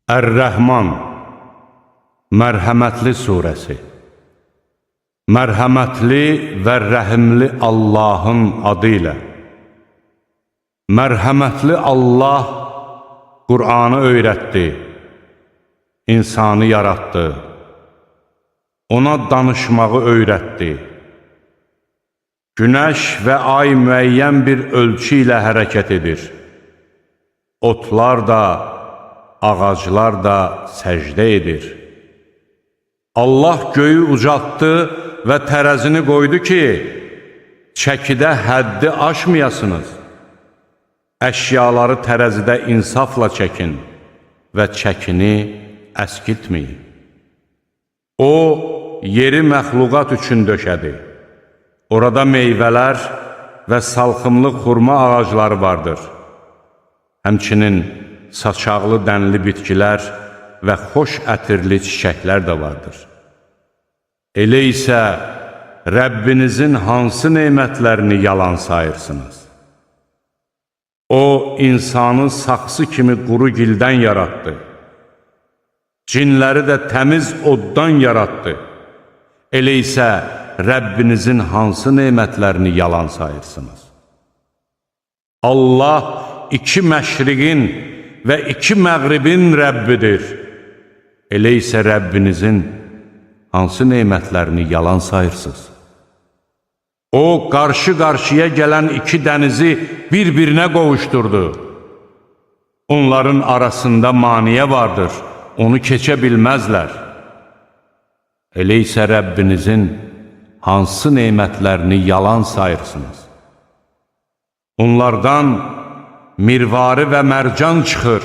Ər-Rəhman, Mərhəmətli surəsi. Mərhəmətli və rəhimli Allahın adı ilə. Mərhəmətli Allah Qur'anı öyrətdi, insanı yarattı, ona danışmağı öyrətdi. Günəş və ay müəyyən bir ölçü ilə hərəkət edir. Otlar da, ağaclar da səcdə edir. Allah göyü ucaltdı və tərəzini qoydu ki, çəkidə həddi aşmayasınız. Əşyaları tərəzidə insafla çəkin və çəkini əskiltməyin. O, yeri məxluqat üçün döşədi. Orada meyvələr və salxımlı xurma ağacları vardır. Həmçinin saçaqlı dənli bitkilər və xoş ətirli çiçəklər də vardır. Elə isə Rəbbinizin hansı nemətlərini yalan sayırsınız? O, insanı saxsı kimi quru gildən yarattı. Cinləri də təmiz oddan yarattı. Elə isə Rəbbinizin hansı nemətlərini yalan sayırsınız? Allah iki məşriqin və iki məğribin Rəbbidir. Elə isə Rəbbinizin hansı nemətlərini yalan sayırsınız? O, qarşı-qarşıya gələn iki dənizi bir-birinə qovuşturdu. Onların arasında maniyə vardır, onu keçə bilməzlər. Elə isə Rəbbinizin hansı nemətlərini yalan sayırsınız? Onlardan mirvari və mərcan çıxır.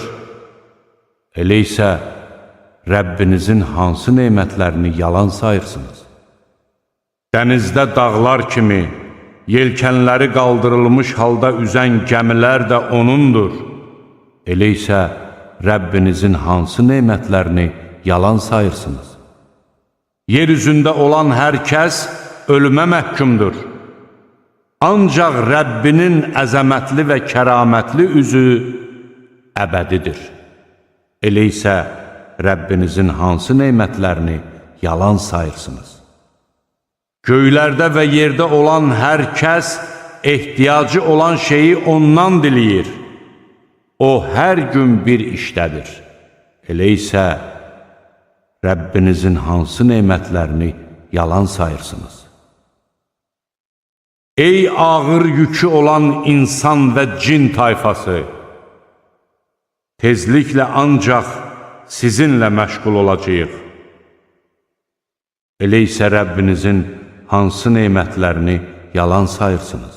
Elə isə Rəbbinizin hansı nemətlərini yalan sayırsınız? Dənizdə dağlar kimi, yelkənləri qaldırılmış halda üzən gəmilər də O'nundur. Elə isə Rəbbinizin hansı nemətlərini yalan sayırsınız? Yer üzündə olan hər kəs ölümə məhkumdur. Ancaq Rəbbinin əzəmətli və kəramətli üzü əbədidir. Elə isə Rəbbinizin hansı nemətlərini yalan sayırsınız? Göylərdə və yerdə olan hər kəs ehtiyacı olan şeyi ondan diləyir. O, hər gün bir işdədir. Elə isə Rəbbinizin hansı nemətlərini yalan sayırsınız? Ey ağır yükü olan insan və cin tayfası! Tezliklə ancaq sizinlə məşğul olacağıq. Elə isə Rəbbinizin hansı nemətlərini yalan sayırsınız?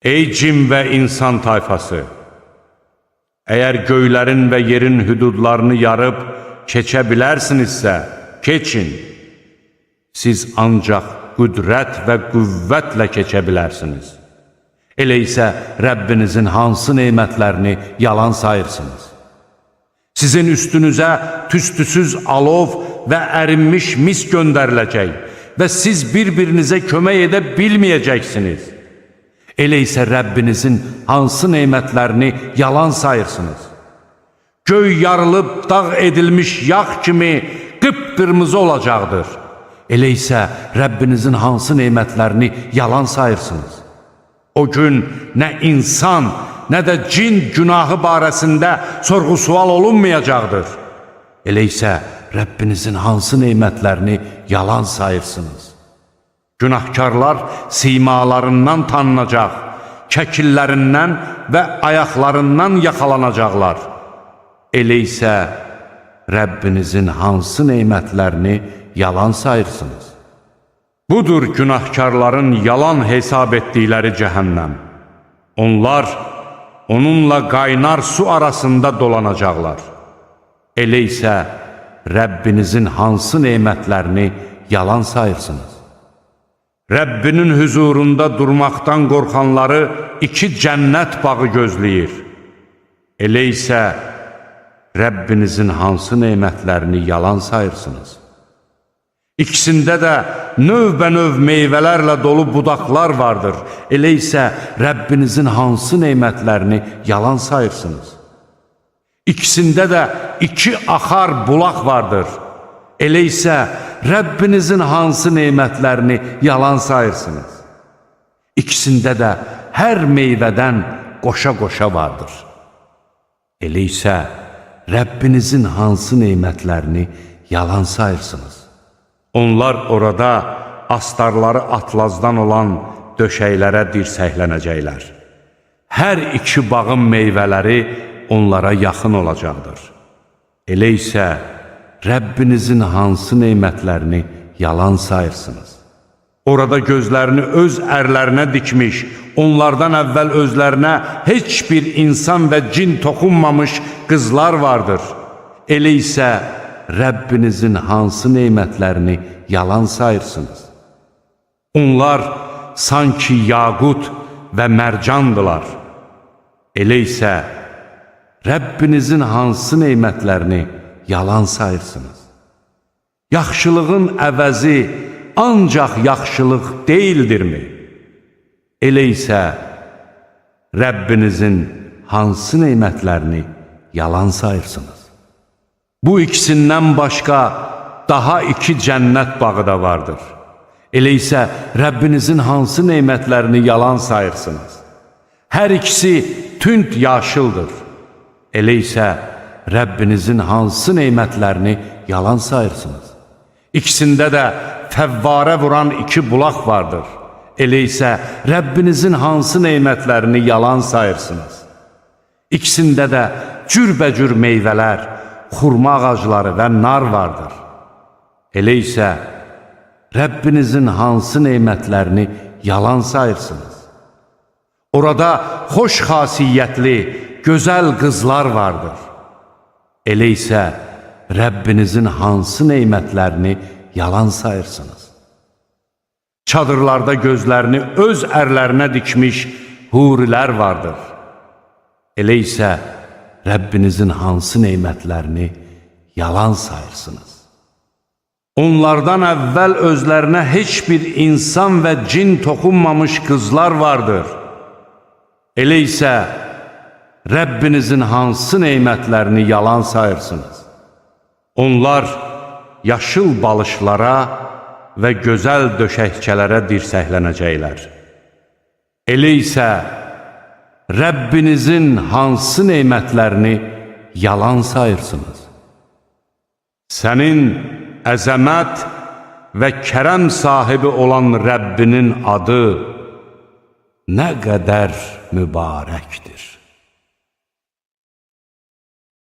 Ey cin və insan tayfası! Əgər göylərin və yerin hüdudlarını yarıb keçə bilərsinizsə, keçin. Siz ancaq qüdrət və qüvvətlə keçə bilərsiniz. Elə isə Rəbbinizin hansı nemətlərini yalan sayırsınız? Sizin üstünüzə tüstüsüz alov və ərinmiş mis göndəriləcək və siz bir-birinizə kömək edə bilməyəcəksiniz. Elə isə Rəbbinizin hansı nemətlərini yalan sayırsınız? Göy yarılıb dağ edilmiş yağ kimi qıpqırmızı olacaqdır. Elə isə Rəbbinizin hansı nemətlərini yalan sayırsınız? O gün nə insan, nə də cin günahı barəsində sorğu-sual olunmayacaqdır. Elə isə Rəbbinizin hansı nemətlərini yalan sayırsınız? Günahkarlar simalarından tanınacaq, kəkillərindən və ayaqlarından yaxalanacaqlar. Elə isə Rəbbinizin hansı nemətlərini yalan sayırsınız? Budur günahkarların yalan hesab etdikləri cəhənnəm. Onlar onunla qaynar su arasında dolanacaqlar. Elə isə Rəbbinizin hansı nemətlərini yalan sayırsınız? Rəbbinin huzurunda durmaqdan qorxanları iki cənnət bağı gözləyir. Elə isə Rəbbinizin hansı nemətlərini yalan sayırsınız? İkisində də növbə-növ meyvələrlə dolu budaqlar vardır. Elə isə Rəbbinizin hansı nemətlərini yalan sayırsınız? İkisində də iki axar bulaq vardır. Elə isə Rəbbinizin hansı nemətlərini yalan sayırsınız? İkisində də hər meyvədən qoşa-qoşa vardır. Elə isə Rəbbinizin hansı nemətlərini yalan sayırsınız? Onlar orada astarları atlazdan olan döşəklərə dirsəklənəcəklər. Hər iki bağın meyvələri onlara yaxın olacaqdır. Elə isə Rəbbinizin hansı nemətlərini yalan sayırsınız? Orada gözlərini öz ərlərinə dikmiş, onlardan əvvəl özlərinə heç bir insan və cin toxunmamış qızlar vardır. Elə isə Rəbbinizin hansı nemətlərini yalan sayırsınız? Onlar sanki yaqut və mərcandılar. Elə isə Rəbbinizin hansı nemətlərini yalan sayırsınız? Yaxşılığın əvəzi ancaq yaxşılıq deyildirmi? Elə isə Rəbbinizin hansı nemətlərini yalan sayırsınız? Bu ikisindən başqa daha iki cənnət bağı da vardır. Elə isə Rəbbinizin hansı nemətlərini yalan sayırsınız? Hər ikisi tünd yaşıldır. Elə isə Rəbbinizin hansı nemətlərini yalan sayırsınız? İkisində də fəvvarə vuran iki bulaq vardır. Elə isə Rəbbinizin hansı nemətlərini yalan sayırsınız? İkisində də cürbəcür meyvələr, xurma ağacları və nar vardır. Elə isə Rəbbinizin hansı nemətlərini yalan sayırsınız? Orada xoş xasiyyətli, gözəl qızlar vardır. Elə isə Rəbbinizin hansı nemətlərini yalan sayırsınız? Çadırlarda gözlərini öz ərlərinə dikmiş hurilər vardır. Elə isə Rəbbinizin hansı nemətlərini yalan sayırsınız? Onlardan əvvəl özlərinə heç bir insan və cin toxunmamış qızlar vardır. Elə isə Rəbbinizin hansı nemətlərini yalan sayırsınız? Onlar yaşıl balışlara və gözəl döşəkçələrə dirsəklənəcəklər. Elə isə Rəbbinizin hansı nemətlərini yalan sayırsınız? Sənin əzəmət və kərəm sahibi olan Rəbbinin adı nə qədər mübarəkdir.